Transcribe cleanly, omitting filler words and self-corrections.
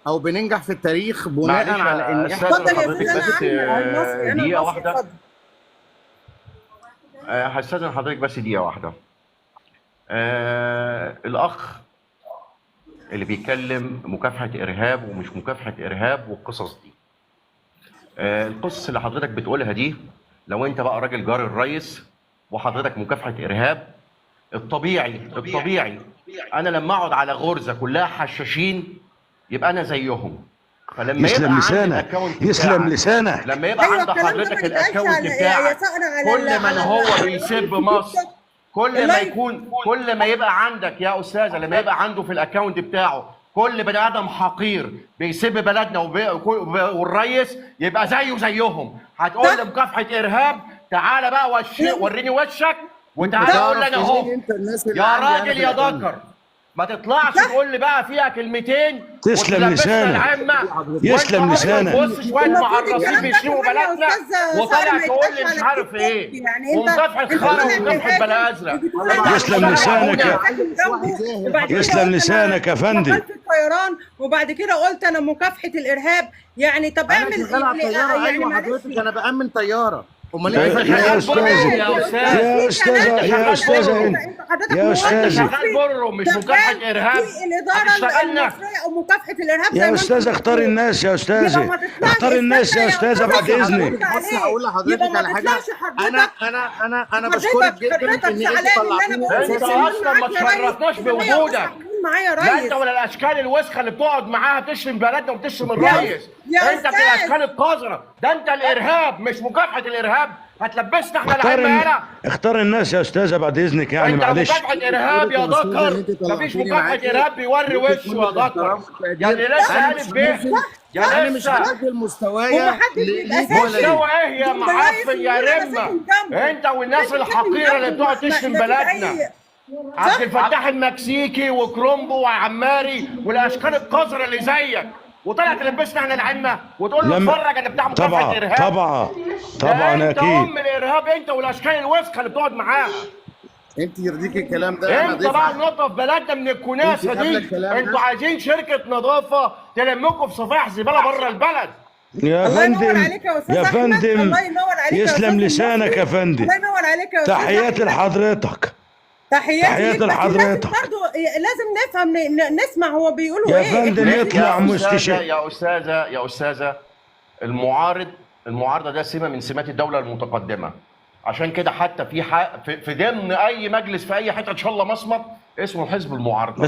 او بننجح في التاريخ بناء معلش على ان يا احنا استاذ اتفضل يا حضرتك استاذ، بس انا المصري، انا دقيقه المصري، واحده. اتفضل. هستاذن حضرتك بس دقيقه واحده. الاخ اللي بيتكلم مكافحه ارهاب ومش مكافحه ارهاب والقصص دي، القصص اللي حضرتك بتقولها دي، لو انت بقى راجل جار الريس وحضرتك مكافحه ارهاب، الطبيعي انا لما اقعد على غرزه كلها حشاشين يبقى انا زيهم. فلما يسلم يبقى عندي لسانك، الاكونت يسلم بتاعك، لسانك. لما يبقى ايوه عند الكلام ده ما حضرتك يتقالش الاكونت يا بتاعك، سقنا كل من هو بيسب مصر، اللايف. كل ما يبقى عندك يا استاذه، لما يبقى عنده في الاكونت بتاعه كل بني ادم حقير بيسب بلدنا والريس، يبقى زيهم. هتقول لي مكافحه ارهاب؟ تعالى بقى وريني وشك وتعالى قول لي انا اهو. انت الناس اللي يا عندي أنا راجل في يا الأكونت. ذكر، ما تطلعش تقول لي بقى فيها كلمتين تسلم وتلبسنا لسانك. العمه. يسلم وانت اصلا لسانك. بص شويه المفروض معرفين الكلام ده بيشتموا كمان يا بلدنا استاذ وطالع سقنا ما تقول لي يتقالش مش على عارف التيك توك. ايه يعني انت ومكافحه خرا طالع ومكافحه من بلا هاجم ازرق. وبتقول انا يسلم لسانك يا وبعد كده يسلم قلت لسانك يا فندم. شغال في الطيران، وبعد كده قلت انا مكافحه الارهاب. يعني طب انا اعمل شغال على الطياره. يعني ايوه معلش. حضرتك، انا بامن طياره. امال يا انت شغال أستاذ. برو يا يا استاذ. استاذه انت يا شغال استاذه برو. انت، انت يا استاذه. شغال برو مش مكافحه ارهاب. في الاداره هتشتغلنا. المصريه او مكافحه الارهاب زي يا ما استاذه انتم اختاري بتقولوا. الناس يا يبقى استاذه، ما تطلعش اختاري الناس يا استاذه بعد اذنك. بص هقول لحضرتك يبقى ما على حاجه. تطلعش حضرتك. انا بشكرك جدا حضرتك ان انت زعلان ان انا بقول انت اصلا ما تشرفناش بوجودك. معايا يا لا ريس. انت ولا الاشكال الوسخه اللي بتقعد معاها تشتم بلدنا وتشتم الريس. يا انت من أستاذ. الاشكال القذره. ده انت الارهاب مش مكافحه الارهاب. هتلبسنا احنا العلم هنا. اختار الناس يا استاذه بعد اذنك، يعني انت معلش. مكافحه ارهاب يا ذكر. مفيش مكافحه ارهاب بيوري وشه يا ذكر. يعني لسه الف ب انا يا مش لسه عارف المستوية ومحدش بيبقى مستوى ايه يا جنب معفن رئيس يا الوزراء رمه؟ ساكن جنبه. انت والناس الحقيره اللي بتقعد تشتم بلدنا. عبد الفتاح المكسيكي وكرومبو وعماري والاشكال القذره اللي زيك، وطلع تلبسنا احنا العمه وتقول له اتفرج انا بتاع مكافحه طبعا ارهاب. طبعا انت اكيد. ام الارهاب انت والاشكال الوسخه اللي بتقعد معاها. انت يرضيك الكلام ده؟ انا انت ضيف بقى ننظف بلدنا من الكناسه انت قبل دي. الكلام ده. انتوا عايزين شركه نظافه تلمكم في صفائح زباله بره البلد. يا الله ينور فندم عليك يا استاذ يا أحمد. فندم، الله ينور عليك يا يسلم أستاذ لسانك المصري. يا فندم. الله ينور عليك يا استاذ تحياتي أحمد. لحضرتك. تحياتي ليك، بس لحضرتك. لازم برضه لازم نفهم نسمع هو بيقولوا يا ايه. فندم إحنا- يطلع مستشار. يا استاذه المعارضه ده سمه من سمات الدوله المتقدمه. عشان كده حتى في ضمن اي مجلس في اي حته ان شاء الله مصمت اسمه حزب المعارضه.